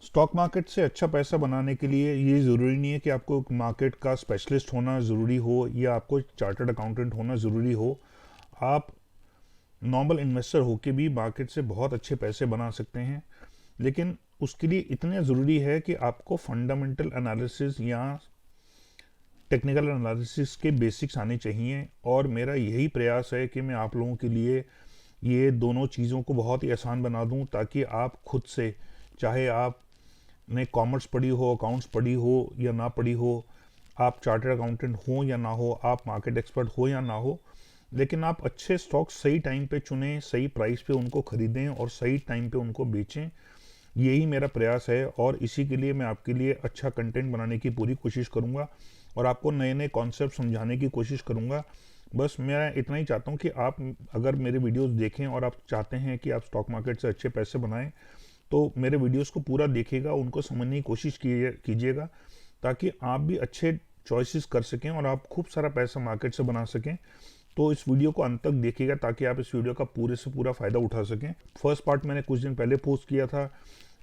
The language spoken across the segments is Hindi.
स्टॉक मार्केट से अच्छा पैसा बनाने के लिए ये ज़रूरी नहीं है कि आपको मार्केट का स्पेशलिस्ट होना ज़रूरी हो या आपको चार्टर्ड अकाउंटेंट होना ज़रूरी हो। आप नॉर्मल इन्वेस्टर होके भी मार्केट से बहुत अच्छे पैसे बना सकते हैं, लेकिन उसके लिए इतने ज़रूरी है कि आपको फंडामेंटल एनालिसिस या टेक्निकल एनालिसिस के बेसिक्स आने चाहिए। और मेरा यही प्रयास है कि मैं आप लोगों के लिए ये दोनों चीज़ों को बहुत ही आसान बना दूं, ताकि आप खुद से, चाहे आपने कॉमर्स पढ़ी हो, अकाउंट्स पढ़ी हो या ना पढ़ी हो, आप चार्टर्ड अकाउंटेंट हो या ना हो, आप मार्केट एक्सपर्ट हो या ना हो, लेकिन आप अच्छे स्टॉक सही टाइम पे चुनें, सही प्राइस पे उनको खरीदें और सही टाइम पे उनको बेचें। यही मेरा प्रयास है और इसी के लिए मैं आपके लिए अच्छा कंटेंट बनाने की पूरी कोशिश करूंगा और आपको नए नए कॉन्सेप्ट समझाने की कोशिश करूंगा। बस मैं इतना ही चाहता हूं कि आप अगर मेरे वीडियोस देखें और आप चाहते हैं कि आप स्टॉक मार्केट से अच्छे पैसे बनाएं, तो मेरे वीडियोस को पूरा देखिएगा, उनको समझने की कोशिश कीजिएगा, ताकि आप भी अच्छे चॉइसेस कर सकें और आप खूब सारा पैसा मार्केट से बना सकें। तो इस वीडियो को अंत तक देखिएगा ताकि आप इस वीडियो का पूरे से पूरा फ़ायदा उठा सकें। फर्स्ट पार्ट मैंने कुछ दिन पहले पोस्ट किया था,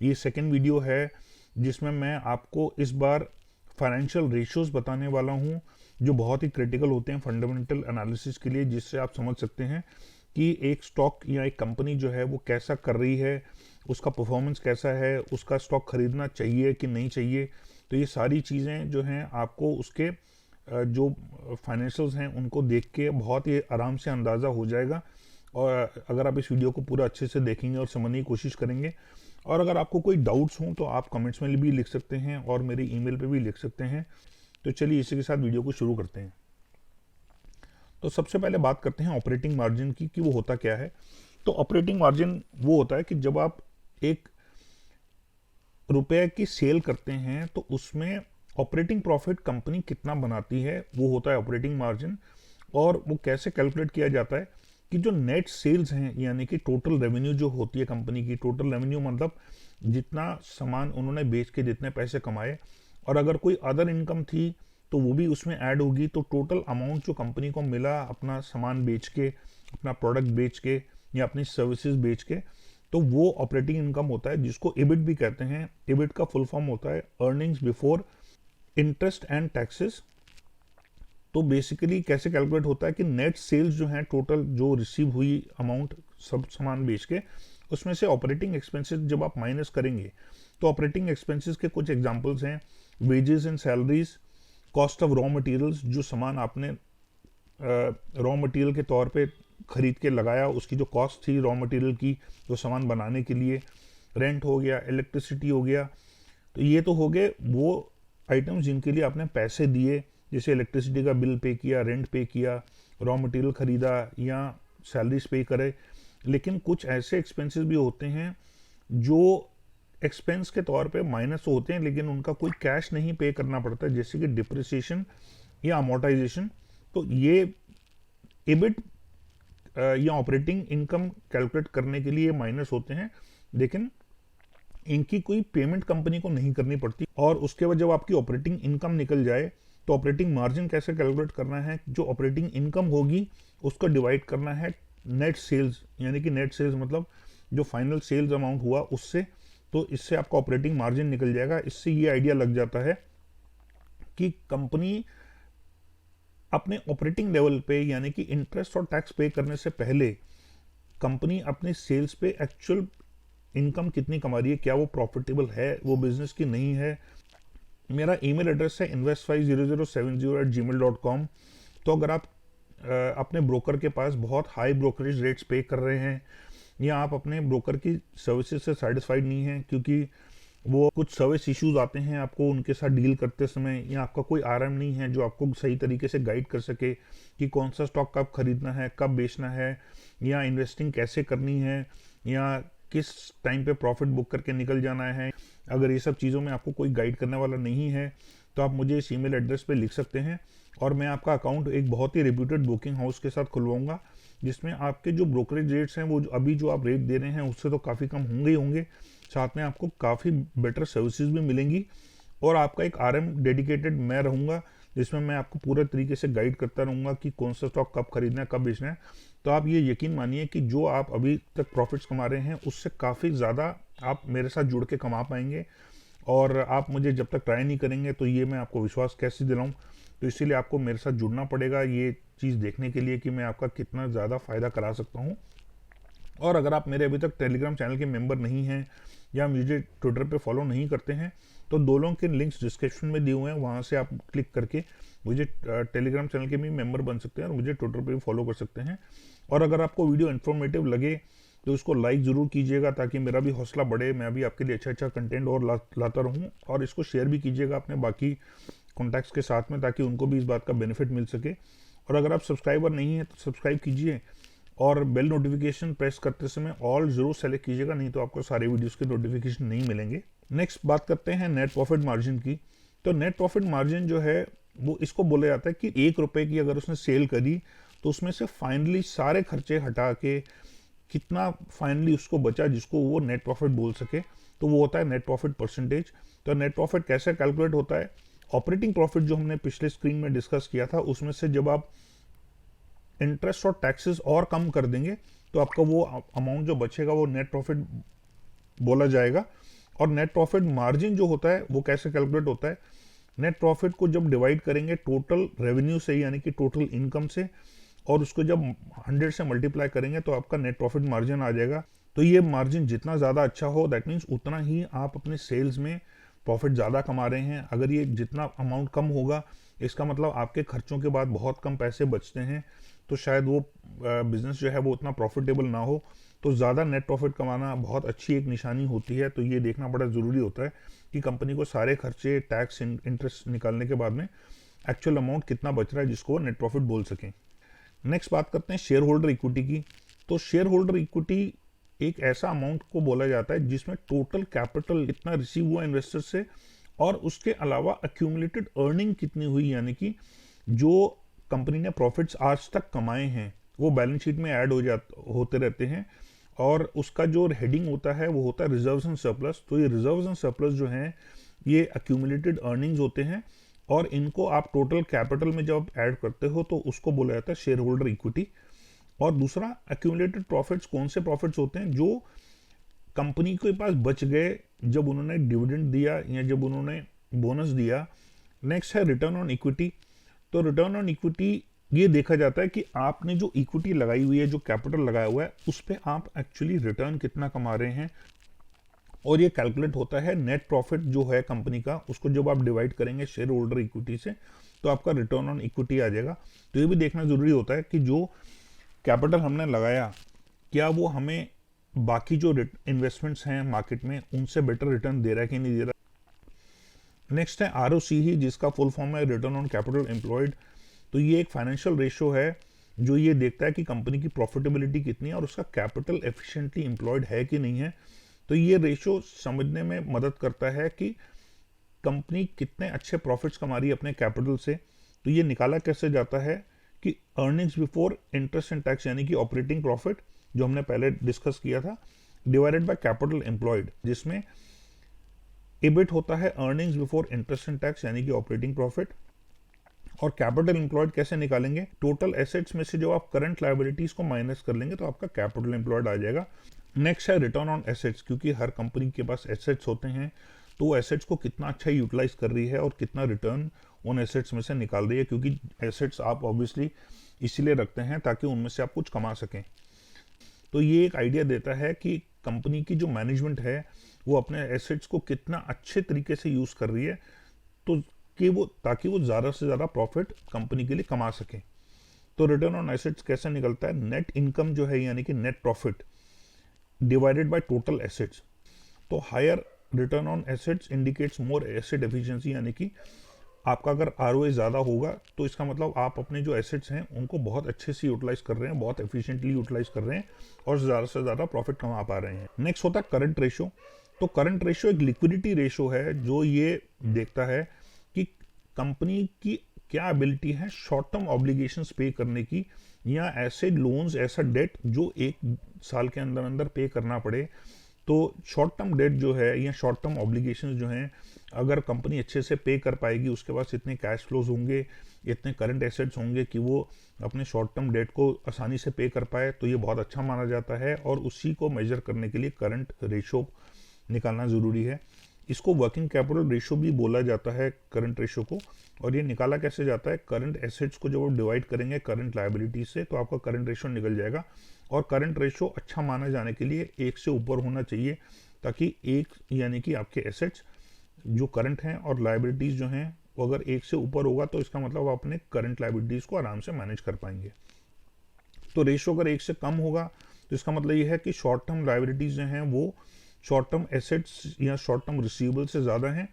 ये सेकेंड वीडियो है जिसमें मैं आपको इस बार फाइनेंशियल रेशियोज बताने वाला हूँ, जो बहुत ही क्रिटिकल होते हैं फंडामेंटल एनालिसिस के लिए, जिससे आप समझ सकते हैं कि एक स्टॉक या एक कंपनी जो है वो कैसा कर रही है, उसका परफॉर्मेंस कैसा है, उसका स्टॉक खरीदना चाहिए कि नहीं चाहिए। तो ये सारी चीज़ें जो हैं आपको उसके जो फाइनेंशियल्स हैं उनको देख के बहुत ही आराम से अंदाज़ा हो जाएगा। और अगर आप इस वीडियो को पूरा अच्छे से देखेंगे और समझने की कोशिश करेंगे, और अगर आपको कोई डाउट्स हों तो आप कमेंट्स में भी लिख सकते हैं और मेरी ईमेल पे भी लिख सकते हैं। तो चलिए इसी के साथ वीडियो को शुरू करते हैं। तो सबसे पहले बात करते हैं ऑपरेटिंग मार्जिन की कि वो होता क्या है। तो ऑपरेटिंग मार्जिन वो होता है कि जब आप एक रुपए की सेल करते हैं तो उसमें ऑपरेटिंग प्रॉफिट कंपनी कितना बनाती है, वो होता है ऑपरेटिंग मार्जिन। और वो कैसे कैलकुलेट किया जाता है कि जो नेट सेल्स हैं, यानी कि टोटल रेवेन्यू जो होती है कंपनी की, टोटल रेवेन्यू मतलब जितना सामान उन्होंने बेच के जितने पैसे कमाए, और अगर कोई अदर इनकम थी तो वो भी उसमें ऐड होगी। तो टोटल अमाउंट जो कंपनी को मिला अपना सामान बेच के, अपना प्रोडक्ट बेच के या अपनी सर्विसेज बेच के, तो वो ऑपरेटिंग इनकम होता है, जिसको इबिट भी कहते हैं। इबिट का फुल फॉर्म होता है earnings before interest and taxes. तो बेसिकली कैसे कैलकुलेट होता है कि नेट सेल्स जो है, टोटल जो रिसीव हुई अमाउंट सब सामान बेच के, उसमें से ऑपरेटिंग एक्सपेंसेस जब आप माइनस करेंगे, तो ऑपरेटिंग एक्सपेंसेस के कुछ एग्जांपल्स हैं wages and salaries, cost of raw materials, जो सामान आपने रॉ मटेरियल के तौर पे खरीद के लगाया, उसकी जो कॉस्ट थी रॉ मटेरियल की जो सामान बनाने के लिए, रेंट हो गया, इलेक्ट्रिसिटी हो गया। तो ये तो हो गए वो आइटम्स जिनके लिए आपने पैसे दिए, जैसे इलेक्ट्रिसिटी का बिल पे किया, रेंट पे किया, रॉ मटेरियल खरीदा या सैलरीज पे करे। लेकिन कुछ ऐसे एक्सपेंसेस भी होते हैं जो एक्सपेंस के तौर पे माइनस होते हैं, लेकिन उनका कोई कैश नहीं पे करना पड़ता, जैसे कि डिप्रिसिएशन या अमोर्टाइजेशन। तो ये इबिट या ऑपरेटिंग इनकम कैलकुलेट करने के लिए माइनस होते हैं, लेकिन इनकी कोई पेमेंट कंपनी को नहीं करनी पड़ती। और उसके बाद जब आपकी ऑपरेटिंग इनकम निकल जाए, तो ऑपरेटिंग मार्जिन कैसे कैलकुलेट करना है, जो ऑपरेटिंग इनकम होगी उसको डिवाइड करना है नेट सेल्स, यानी कि नेट सेल्स मतलब जो फाइनल सेल्स अमाउंट हुआ उससे। तो इससे आपका ऑपरेटिंग मार्जिन निकल जाएगा। इससे ये आइडिया लग जाता है कि कंपनी अपने ऑपरेटिंग लेवल पे, यानी कि इंटरेस्ट और टैक्स पे करने से पहले, कंपनी अपने सेल्स पे एक्चुअल इनकम कितनी कमा रही है, क्या वो प्रॉफिटेबल है वो बिजनेस की नहीं है। मेरा ईमेल एड्रेस है invest5070@gmail.com। तो अगर आप अपने ब्रोकर के पास बहुत हाई ब्रोकरेज रेट्स पे कर रहे हैं, या आप अपने ब्रोकर की सर्विसेज से सेटिस्फाइड नहीं हैं, क्योंकि वो कुछ सर्विस इश्यूज आते हैं आपको उनके साथ डील करते समय, या आपका कोई आरएम नहीं है जो आपको सही तरीके से गाइड कर सके कि कौन सा स्टॉक कब खरीदना है, कब बेचना है, या इन्वेस्टिंग कैसे करनी है, या किस टाइम पे प्रॉफिट बुक करके निकल जाना है, अगर ये सब चीज़ों में आपको कोई गाइड करने वाला नहीं है, तो आप मुझे इस ईमेल एड्रेस पे लिख सकते हैं और मैं आपका अकाउंट एक बहुत ही रेप्यूटेड ब्रोकिंग हाउस के साथ खुलवाऊंगा, जिसमें आपके जो ब्रोकरेज रेट्स हैं वो अभी जो आप रेट दे रहे हैं उससे तो काफ़ी कम होंगे ही होंगे, साथ में आपको काफ़ी बेटर सर्विसेज भी मिलेंगी। और आपका एक आरएम डेडिकेटेड मैं रहूँगा, जिसमें मैं आपको पूरे तरीके से गाइड करता रहूँगा कि कौन सा स्टॉक कब खरीदना है, कब बेचना है। तो आप ये यकीन मानिए कि जो आप अभी तक प्रॉफिट्स कमा रहे हैं उससे काफ़ी ज़्यादा आप मेरे साथ जुड़ के कमा पाएंगे। और आप मुझे जब तक ट्राई नहीं करेंगे तो ये मैं आपको विश्वास कैसे दिलाऊं। तो इसीलिए आपको मेरे साथ जुड़ना पड़ेगा ये चीज़ देखने के लिए कि मैं आपका कितना ज़्यादा फ़ायदा करा सकता हूँ। और अगर आप मेरे अभी तक टेलीग्राम चैनल के मेंबर नहीं हैं या मुझे ट्विटर पे फॉलो नहीं करते हैं तो दोनों के लिंक्स डिस्क्रिप्शन में दिए हुए हैं, वहाँ से आप क्लिक करके मुझे टेलीग्राम चैनल के भी मेंबर बन सकते हैं और मुझे ट्विटर पे भी फॉलो कर सकते हैं। और अगर आपको वीडियो इन्फॉर्मेटिव लगे तो उसको लाइक ज़रूर कीजिएगा ताकि मेरा भी हौसला बढ़े, मैं भी आपके लिए अच्छा अच्छा कंटेंट और लाता रहूँ। और इसको शेयर भी कीजिएगा अपने बाकी कॉन्टैक्ट्स के साथ में ताकि उनको भी इस बात का बेनिफिट मिल सके। और अगर आप सब्सक्राइबर नहीं हैं तो सब्सक्राइब कीजिए और बेल नोटिफिकेशन प्रेस करते समय ऑल जरूर सेलेक्ट कीजिएगा, नहीं तो आपको सारे वीडियोस के नोटिफिकेशन नहीं मिलेंगे। नेक्स्ट बात करते हैं नेट प्रॉफिट मार्जिन की। तो नेट प्रॉफिट मार्जिन जो है वो इसको बोला जाता है कि 1 रुपए की अगर उसने सेल करी तो उसमें से फाइनली सारे खर्चे हटा के कितना फाइनली उसको बचा जिसको वो नेट प्रॉफिट बोल सके, तो वो होता है नेट प्रॉफिट परसेंटेज। तो नेट प्रॉफिट कैसे कैलकुलेट होता है? ऑपरेटिंग प्रॉफिट जो हमने पिछले स्क्रीन में डिस्कस किया था उसमें से जब आप इंटरेस्ट और टैक्सेस और कम कर देंगे तो आपका वो अमाउंट जो बचेगा वो नेट प्रॉफिट बोला जाएगा। और नेट प्रॉफिट मार्जिन जो होता है वो कैसे कैलकुलेट होता है? नेट प्रॉफिट को जब डिवाइड करेंगे टोटल रेवेन्यू से यानी कि टोटल इनकम से और उसको जब 100 से मल्टीप्लाई करेंगे तो आपका नेट प्रॉफिट मार्जिन आ जाएगा। तो ये मार्जिन जितना ज़्यादा अच्छा हो दैट मीन्स उतना ही आप अपने सेल्स में प्रॉफिट ज़्यादा कमा रहे हैं। अगर ये जितना अमाउंट कम होगा इसका मतलब आपके खर्चों के बाद बहुत कम पैसे बचते हैं, तो शायद वो बिजनेस जो है वो उतना प्रॉफिटेबल ना हो। तो ज़्यादा नेट प्रॉफिट कमाना बहुत अच्छी एक निशानी होती है। तो ये देखना बड़ा ज़रूरी होता है कि कंपनी को सारे खर्चे टैक्स इंटरेस्ट निकालने के बाद में एक्चुअल अमाउंट कितना बच रहा है जिसको नेट प्रॉफिट बोल सकें। नेक्स्ट बात करते हैं शेयर होल्डर इक्विटी की। तो शेयर होल्डर इक्विटी एक ऐसा अमाउंट को बोला जाता है जिसमें टोटल कैपिटल कितना रिसीव हुआ इन्वेस्टर से और उसके अलावा अक्यूमुलेटेड अर्निंग कितनी हुई, यानी कि जो कंपनी ने प्रॉफिट्स आज तक कमाए हैं वो बैलेंस शीट में ऐड होते रहते हैं। और उसका जो हेडिंग होता है वो होता है रिजर्व्स एंड सरप्लस। तो ये रिजर्व्स एंड सरप्लस जो हैं ये अक्यूमुलेटेड अर्निंग्स होते हैं और इनको आप टोटल कैपिटल में जब ऐड करते हो तो उसको बोला जाता है शेयर होल्डर इक्विटी। और दूसरा अक्यूमुलेटेड प्रॉफिट्स कौन से प्रॉफिट्स होते हैं? जो कंपनी के पास बच गए जब उन्होंने डिविडेंड दिया या जब उन्होंने बोनस दिया। नेक्स्ट है रिटर्न ऑन इक्विटी। तो रिटर्न ऑन इक्विटी ये देखा जाता है कि आपने जो इक्विटी लगाई हुई है, जो कैपिटल लगाया हुआ है, उस पर आप एक्चुअली रिटर्न कितना कमा रहे हैं। और ये कैलकुलेट होता है नेट प्रॉफिट जो है कंपनी का, उसको जब आप डिवाइड करेंगे शेयर होल्डर इक्विटी से तो आपका रिटर्न ऑन इक्विटी आ जाएगा। तो ये भी देखना जरूरी होता है कि जो कैपिटल हमने लगाया क्या वो हमें बाकी जो इन्वेस्टमेंट्स हैं मार्केट में उनसे बेटर रिटर्न दे रहा है कि नहीं दे रहा। नेक्स्ट है आरओसी ही, जिसका फुल फॉर्म है रिटर्न ऑन कैपिटल एम्प्लॉयड। तो ये एक फाइनेंशियल रेशो है जो ये देखता है कि कंपनी की प्रॉफिटेबिलिटी कितनी है और उसका कैपिटल एफिशिएंटली एम्प्लॉयड है कि नहीं है। तो ये रेशो समझने में मदद करता है कि कंपनी कितने अच्छे प्रॉफिट्स कमा रही है अपने कैपिटल से। तो ये निकाला कैसे जाता है कि earnings before interest and tax यानी कि ऑपरेटिंग प्रॉफिट जो हमने पहले डिस्कस किया था डिवाइडेड बाय कैपिटल एम्प्लॉयड, जिसमें इबिट होता है earnings before interest and tax यानी कि ऑपरेटिंग प्रॉफिट। और कैपिटल एम्प्लॉयड कैसे निकालेंगे? टोटल एसेट्स में से जो आप करंट लायबिलिटीज को माइनस कर लेंगे तो आपका कैपिटल एम्प्लॉयड आ जाएगा। नेक्स्ट है रिटर्न ऑन एसेट्स, क्योंकि हर कंपनी के पास एसेट्स होते हैं तो वो एसेट्स को कितना अच्छा यूटिलाइज कर रही है और कितना रिटर्न उन एसेट्स में से निकाल रही है, क्योंकि एसेट्स आप ऑब्वियसली इसीलिए रखते हैं ताकि उनमें से आप कुछ कमा सकें। तो ये एक आइडिया देता है कि कंपनी की जो मैनेजमेंट है वो अपने एसेट्स को कितना अच्छे तरीके से यूज कर रही है तो कि वो ताकि वो ज़्यादा से ज़्यादा प्रॉफिट कंपनी के लिए कमा सके। तो रिटर्न ऑन एसेट्स कैसे निकलता है? नेट इनकम जो है यानी कि net profit divided by total assets. तो higher return on assets indicates more asset efficiency, यानी कि आपका अगर आरओए ज़्यादा होगा तो इसका मतलब आप अपने जो एसेट्स हैं उनको बहुत अच्छे से यूटिलाइज कर रहे हैं, बहुत एफिशिएंटली यूटिलाइज कर रहे हैं और ज़्यादा से ज़्यादा प्रॉफिट कमा पा रहे हैं। नेक्स्ट होता है करंट रेशो। तो करंट रेशो एक लिक्विडिटी रेशो है जो ये देखता है कि कंपनी की क्या एबिलिटी है शॉर्ट टर्म ऑब्लिगेशंस पे करने की या ऐसे लोन्स ऐसा डेट जो 1 साल के अंदर अंदर पे करना पड़े। तो शॉर्ट टर्म डेट जो है या शॉर्ट टर्म ऑब्लिगेशंस जो हैं अगर कंपनी अच्छे से पे कर पाएगी, उसके पास इतने कैश फ्लोज होंगे इतने करंट एसेट्स होंगे कि वो अपने शॉर्ट टर्म डेट को आसानी से पे कर पाए, तो ये बहुत अच्छा माना जाता है। और उसी को मेजर करने के लिए करंट रेशो निकालना ज़रूरी है। इसको वर्किंग कैपिटल रेशो भी बोला जाता है, करंट रेशो को। और ये निकाला कैसे जाता है, करंट एसेट्स को जब आप डिवाइड करेंगे करंट लायबिलिटी से तो आपका करंट रेशो निकल जाएगा। और करंट रेशो अच्छा माना जाने के लिए 1 से ऊपर होना चाहिए, ताकि 1 यानी कि आपके एसेट्स जो करंट हैं और लायबिलिटीज़ जो हैं वो अगर 1 से ऊपर होगा तो इसका मतलब आप अपने करंट लायबिलिटीज़ को आराम से मैनेज कर पाएंगे। तो रेशो अगर 1 से कम होगा तो इसका मतलब ये है कि शॉर्ट टर्म लायबिलिटीज़ जो हैं वो शॉर्ट टर्म एसेट्स या शॉर्ट टर्म रिसीवेबल से ज़्यादा हैं,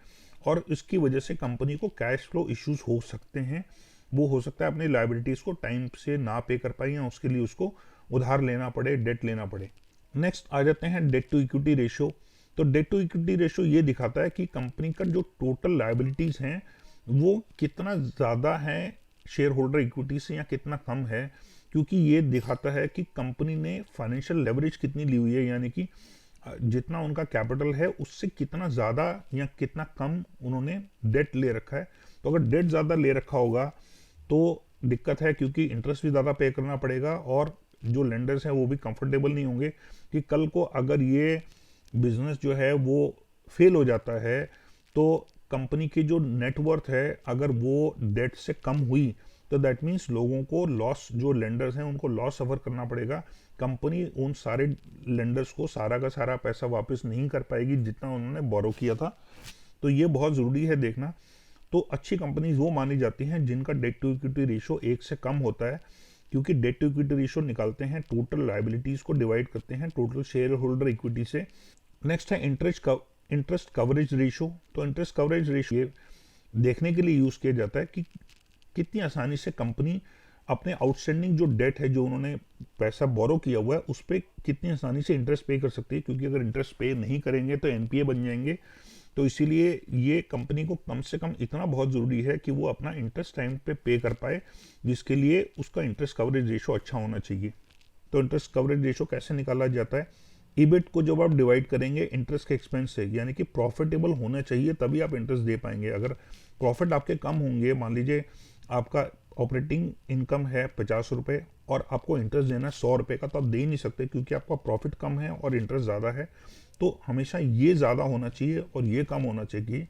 और इसकी वजह से कंपनी को कैश फ्लो इश्यूज हो सकते हैं। वो हो सकता है अपनी लायबिलिटीज़ को टाइम से ना पे कर पाए या उसके लिए उसको उधार लेना पड़े, डेट लेना पड़े। नेक्स्ट आ जाते हैं डेट टू इक्विटी रेशो। तो डेट टू इक्विटी रेशो ये दिखाता है कि कंपनी का जो टोटल लायबिलिटीज़ हैं वो कितना ज़्यादा है शेयर होल्डर इक्विटी से या कितना कम है, क्योंकि ये दिखाता है कि कंपनी ने फाइनेंशियल लेवरेज कितनी ली हुई है, यानी कि जितना उनका कैपिटल है उससे कितना ज़्यादा या कितना कम उन्होंने डेट ले रखा है। तो अगर डेट ज़्यादा ले रखा होगा तो दिक्कत है, क्योंकि इंटरेस्ट भी ज़्यादा पे करना पड़ेगा और जो लेंडर्स हैं वो भी कंफर्टेबल नहीं होंगे कि कल को अगर ये बिजनेस जो है वो फेल हो जाता है तो कंपनी की जो नेटवर्थ है अगर वो डेट से कम हुई तो दैट मीन्स लोगों को लॉस, जो लेंडर्स हैं उनको लॉस सफ़र करना पड़ेगा। कंपनी उन सारे लेंडर्स को सारा का सारा पैसा वापस नहीं कर पाएगी जितना उन्होंने बोरो किया था। तो ये बहुत ज़रूरी है देखना। तो अच्छी कंपनीज वो मानी जाती हैं जिनका डेट टू इक्विटी रेशो 1 से कम होता है, क्योंकि डेट टू इक्विटी रेशो निकालते हैं टोटल लायबिलिटीज़ को डिवाइड करते हैं टोटल शेयर होल्डर इक्विटी से। नेक्स्ट है इंटरेस्ट कवरेज रेशो। तो इंटरेस्ट कवरेज रेशो ये देखने के लिए यूज़ किया जाता है कि कितनी आसानी से कंपनी अपने आउटस्टैंडिंग जो डेट है, जो उन्होंने पैसा बोरो किया हुआ है, उस पर कितनी आसानी से इंटरेस्ट पे कर सकती है, क्योंकि अगर इंटरेस्ट पे नहीं करेंगे तो एनपीए बन जाएंगे। तो इसीलिए ये कंपनी को कम से कम इतना बहुत ज़रूरी है कि वो अपना इंटरेस्ट टाइम पे कर पाए, जिसके लिए उसका इंटरेस्ट कवरेज रेशो अच्छा होना चाहिए। तो इंटरेस्ट कवरेज रेशो कैसे निकाला जाता है, ईबिट को जब आप डिवाइड करेंगे इंटरेस्ट के एक्सपेंस से, यानी कि प्रॉफिटेबल होना चाहिए तभी आप इंटरेस्ट दे पाएंगे। अगर प्रॉफिट आपके कम होंगे, मान लीजिए आपका ऑपरेटिंग इनकम है 50 रुपये और आपको इंटरेस्ट देना है 100 रुपये का, तो आप दे ही नहीं सकते क्योंकि आपका प्रॉफिट कम है और इंटरेस्ट ज़्यादा है। तो हमेशा ये ज़्यादा होना चाहिए और ये कम होना चाहिए,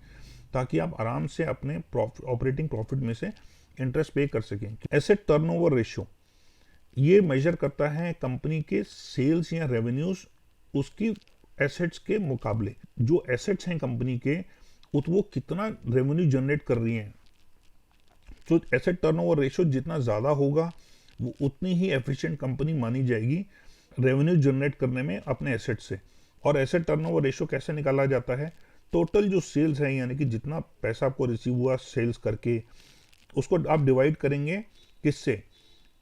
ताकि आप आराम से अपने ऑपरेटिंग प्रॉफिट में से इंटरेस्ट पे कर सकें। एसेट टर्नओवर रेशियो ये मेजर करता है कंपनी के सेल्स या रेवेन्यूज उसकी एसेट्स के मुकाबले। जो एसेट्स हैं कंपनी के वो कितना रेवेन्यू जनरेट कर रही हैं। तो एसेट टर्नओवर रेशियो जितना ज़्यादा होगा वो उतनी ही एफिशिएंट कंपनी मानी जाएगी रेवेन्यू जनरेट करने में अपने एसेट से। और एसेट टर्नओवर रेशियो कैसे निकाला जाता है, टोटल जो सेल्स है यानी कि जितना पैसा आपको रिसीव हुआ सेल्स करके, उसको आप डिवाइड करेंगे किससे,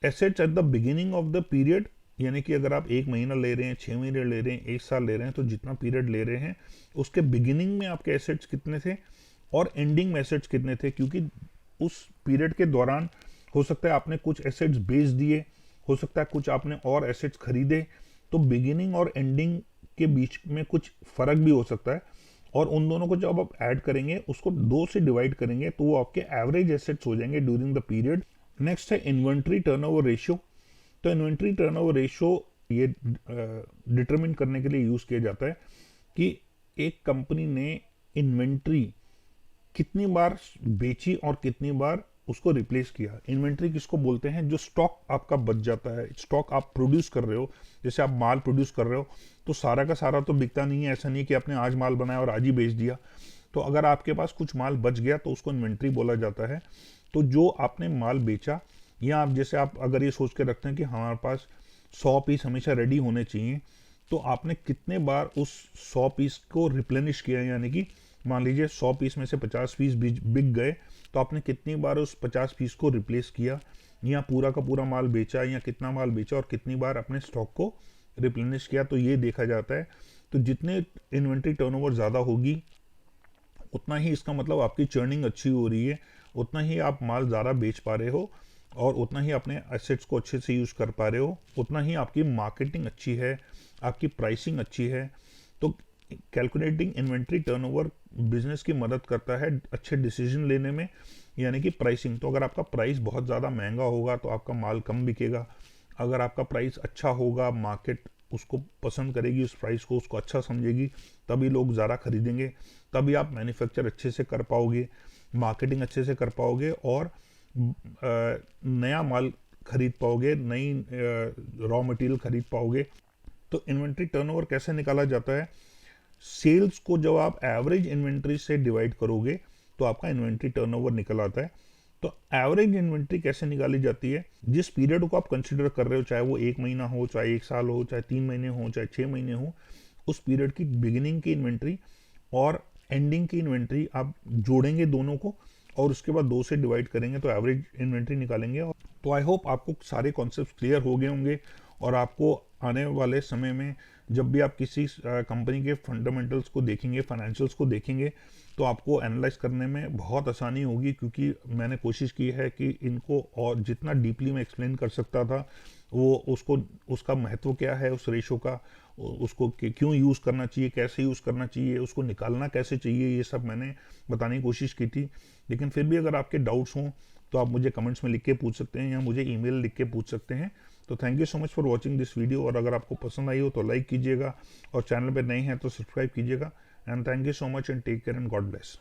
assets at the beginning of the period, यानी कि अगर आप 1 महीना ले रहे हैं, 6 महीने ले रहे हैं, 1 साल ले रहे हैं, तो जितना पीरियड ले रहे हैं उसके बिगिनिंग में आपके एसेट्स कितने थे और एंडिंग में एसेट्स कितने थे। क्योंकि उस पीरियड के दौरान हो सकता है आपने कुछ एसेट्स बेच दिए, हो सकता है कुछ आपने और एसेट्स खरीदे, तो बिगिनिंग और एंडिंग के बीच में कुछ फर्क भी हो सकता है। और उन दोनों को जब आप ऐड करेंगे, उसको 2 से डिवाइड करेंगे, तो वो आपके एवरेज एसेट्स हो जाएंगे ड्यूरिंग द पीरियड। नेक्स्ट है इन्वेंट्री टर्नओवर रेशियो। तो इन्वेंट्री टर्नओवर रेशियो ये डिटरमिन करने के लिए यूज़ किया जाता है कि एक कंपनी ने इन्वेंट्री कितनी बार बेची और कितनी बार उसको रिप्लेस किया। इन्वेंट्री किसको बोलते हैं, जो स्टॉक आपका बच जाता है, स्टॉक आप प्रोड्यूस कर रहे हो, जैसे आप माल प्रोड्यूस कर रहे हो तो सारा का सारा तो बिकता नहीं है। ऐसा नहीं कि आपने आज माल बनाया और आज ही बेच दिया। तो अगर आपके पास कुछ माल बच गया तो उसको इन्वेंट्री बोला जाता है। तो जो आपने माल बेचा, या आप जैसे आप अगर ये सोच के रखते हैं कि हमारे पास 100 पीस हमेशा रेडी होने चाहिए, तो आपने कितने बार उस 100 पीस को रिप्लेनिश किया, यानी कि मान लीजिए 100 पीस में से 50 पीस बिक गए, तो आपने कितनी बार उस 50 पीस को रिप्लेस किया, या पूरा का पूरा माल बेचा, या कितना माल बेचा और कितनी बार अपने स्टॉक को रिप्लेनिश किया, तो ये देखा जाता है। तो जितने इन्वेंट्री टर्नओवर ज़्यादा होगी उतना ही इसका मतलब आपकी चर्निंग अच्छी हो रही है, उतना ही आप माल ज़्यादा बेच पा रहे हो और उतना ही अपने एसेट्स को अच्छे से यूज़ कर पा रहे हो, उतना ही आपकी मार्केटिंग अच्छी है, आपकी प्राइसिंग अच्छी है। तो कैलकुलेटिंग इन्वेंट्री टर्नओवर बिजनेस की मदद करता है अच्छे डिसीजन लेने में, यानी कि प्राइसिंग। तो अगर आपका प्राइस बहुत ज़्यादा महंगा होगा तो आपका माल कम बिकेगा, अगर आपका प्राइस अच्छा होगा, मार्केट उसको पसंद करेगी, उस प्राइस को उसको अच्छा समझेगी, तभी लोग ज़्यादा खरीदेंगे, तभी आप मैन्युफैक्चर अच्छे से कर पाओगे, मार्केटिंग अच्छे से कर पाओगे और नया माल खरीद पाओगे, नई रॉ मटेरियल खरीद पाओगे। तो इन्वेंट्री टर्नओवर कैसे निकाला जाता है? सेल्स को जब आप एवरेज इन्वेंट्री से डिवाइड करोगे तो आपका इन्वेंट्री टर्नओवर निकल आता है। तो एवरेज इन्वेंट्री कैसे निकाली जाती है? जिस पीरियड को आप कंसिडर कर रहे हो, चाहे वो 1 महीना हो, चाहे 1 साल हो, चाहे 3 महीने हो, चाहे 6 महीने हो, उस पीरियड की बिगिनिंग की इन्वेंट्री और एंडिंग की इन्वेंट्री आप जोड़ेंगे दोनों को, और उसके बाद 2 से डिवाइड करेंगे तो एवरेज इन्वेंट्री निकालेंगे। तो आई होप आपको सारे कॉन्सेप्ट क्लियर हो गए होंगे, और आपको आने वाले समय में जब भी आप किसी कंपनी के फंडामेंटल्स को देखेंगे, फाइनेंशियल्स को देखेंगे, तो आपको एनालाइज करने में बहुत आसानी होगी, क्योंकि मैंने कोशिश की है कि इनको और जितना डीपली मैं एक्सप्लेन कर सकता था, वो उसको उसका महत्व क्या है उस रेशो का, उसको क्यों यूज़ करना चाहिए, कैसे यूज़ करना चाहिए, उसको निकालना कैसे चाहिए, ये सब मैंने बताने की कोशिश की थी। लेकिन फिर भी अगर आपके डाउट्स हों तो आप मुझे कमेंट्स में लिख के पूछ सकते हैं, या मुझे ईमेल लिख के पूछ सकते हैं। तो thank you so much for watching this video, और अगर आपको पसंद आई हो तो लाइक कीजिएगा, और चैनल पर नए हैं तो सब्सक्राइब कीजिएगा। And thank you so much and take care and God bless.